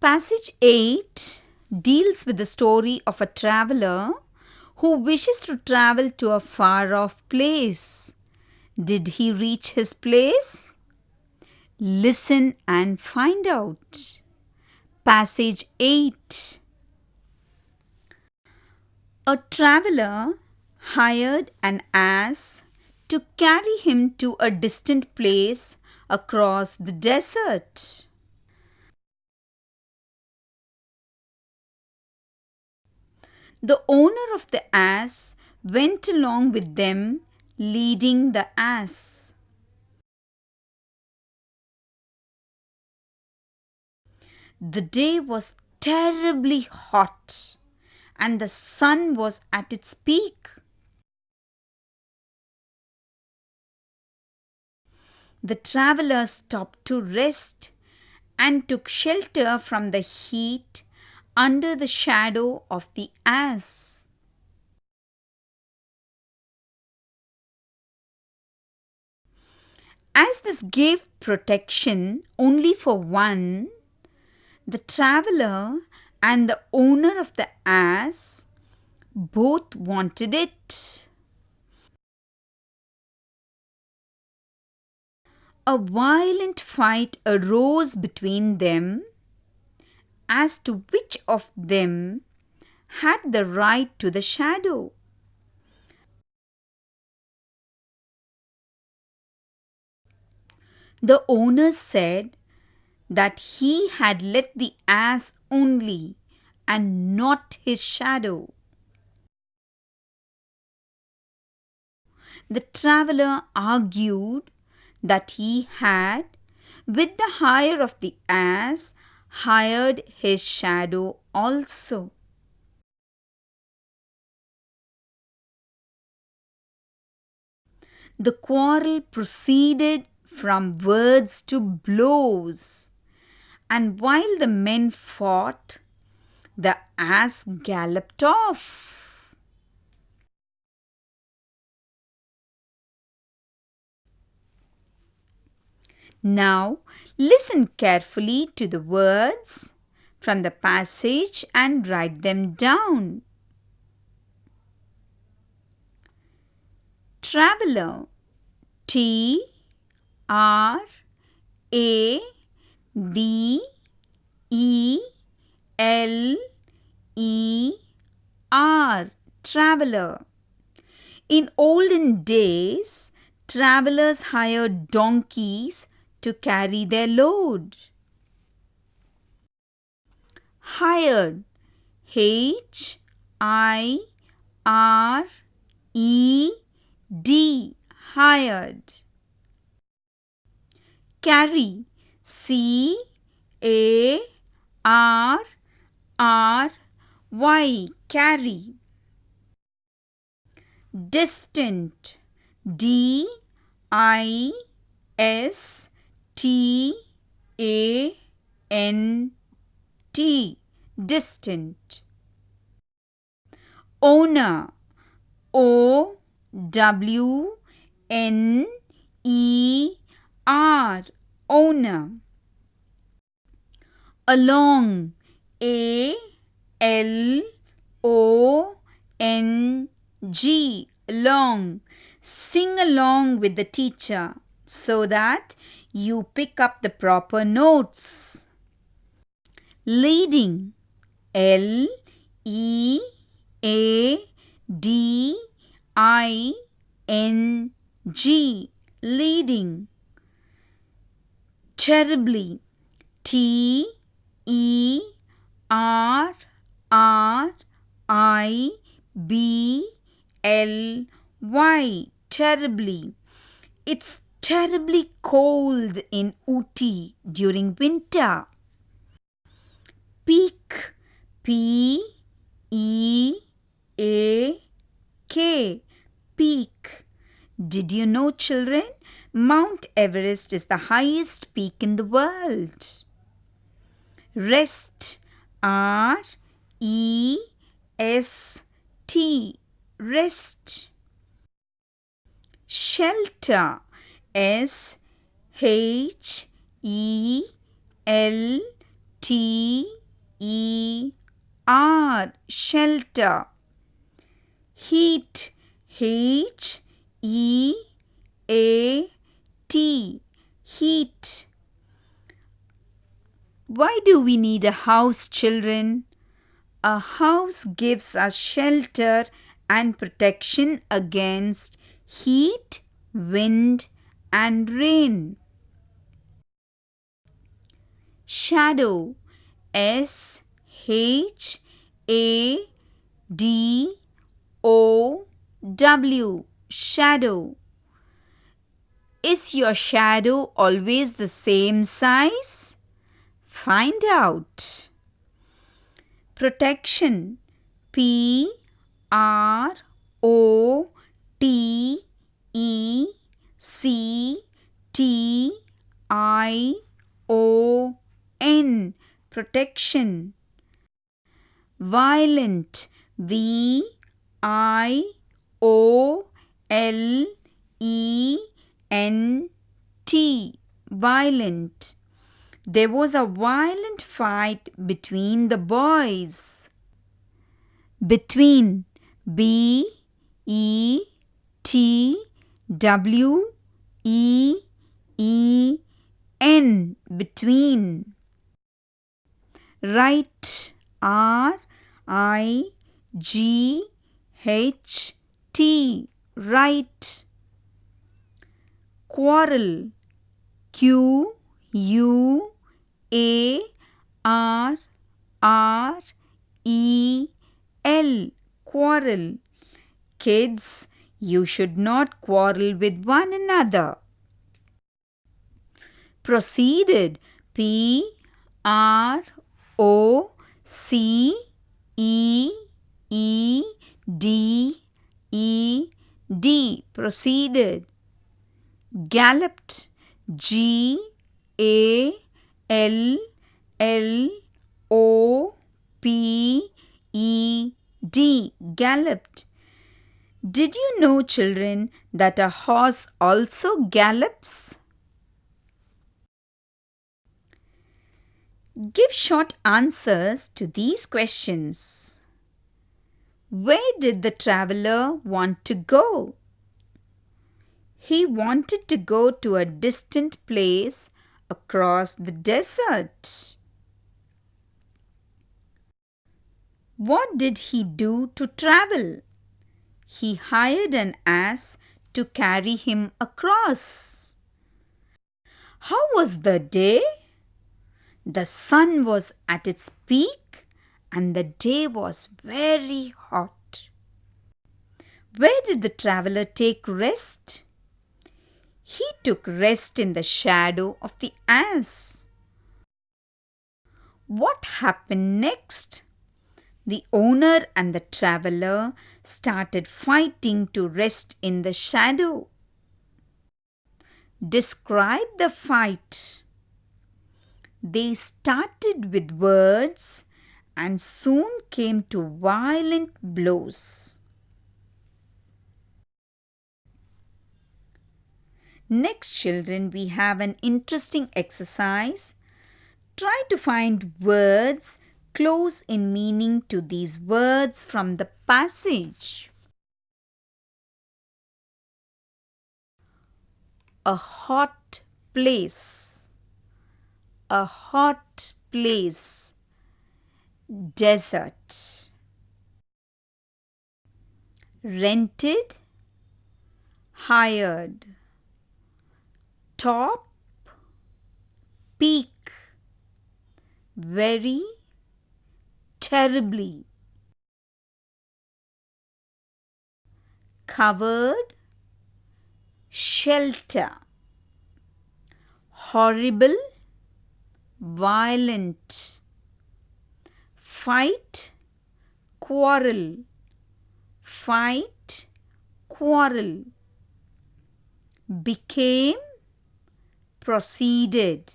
Passage 8 deals with the story of a traveler who wishes to travel to a far-off place. Did he reach his place? Listen and find out. Passage 8. A traveler hired an ass to carry him to a distant place across the desert. The owner of the ass went along with them, leading the ass. The day was terribly hot, and the sun was at its peak. The traveler stopped to rest and took shelter from the heat under the shadow of the ass. As this gave protection only for one, the traveler and the owner of the ass both wanted it. A violent fight arose between them as to which of them had the right to the shadow. The owner said that he had let the ass only and not his shadow. The traveler argued that he had, with the hire of the ass, hired his shadow also. The quarrel proceeded from words to blows, and while the men fought, the ass galloped off. Now, listen carefully to the words from the passage and write them down. Traveler, T R A V E L E R, traveler. In olden days, travelers hired donkeys to carry their load. Hired, H I R E D, hired. Carry, C A R R Y, carry. Distant, D I S T A N T, distant. Owner, O W N E R, owner. Along, A L O N G, along. Sing along with the teacher so that you pick up the proper notes. Leading, L E A D I N G, leading. Terribly, T E R R I B L Y, terribly. It's terribly cold in Ooty during winter. Peak, P E A K, peak. Did you know, children, Mount Everest is the highest peak in the world? Rest, R E S T, rest. Shelter, S H E L T-E-R, shelter. Heat, H-E-A-T, heat. Why do we need a house, children? A house gives us shelter and protection against heat, wind, and rain. Shadow, S-H-A-D-O-W, shadow. Is your shadow always the same size? Find out. Protection, P-R-O-T-E-C-T-I-O-N, protection. Violent, V-I-O-L-E-N-T, violent. There was a violent fight between the boys. Between, B-E-T-W-E-E-N, between. Right, R-I-G-H-T, right. Quarrel, Q-U-A-R-R-E-L, quarrel. Kids, you should not quarrel with one another. Proceeded, P-R-O-C-E-E-D-E-D, proceeded. Galloped, G-A-L-L-O-P-E-D, galloped. Did you know, children, that a horse also gallops? Give short answers to these questions. Where did the traveler want to go? He wanted to go to a distant place across the desert. What did he do to travel? He hired an ass to carry him across. How was the day? The sun was at its peak and the day was very hot. Where did the traveler take rest? He took rest in the shadow of the ass. What happened next? The owner and the traveler started fighting to rest in the shadow. Describe the fight. They started with words and soon came to violent blows. Next, children, we have an interesting exercise. Try to find words close in meaning to these words from the passage. A hot place. A hot place. Desert. Rented. Hired. Top. Peak. Very. Terribly. Covered. Shelter. Horrible. Violent. Fight. Quarrel. Fight. Quarrel. Became. Proceeded.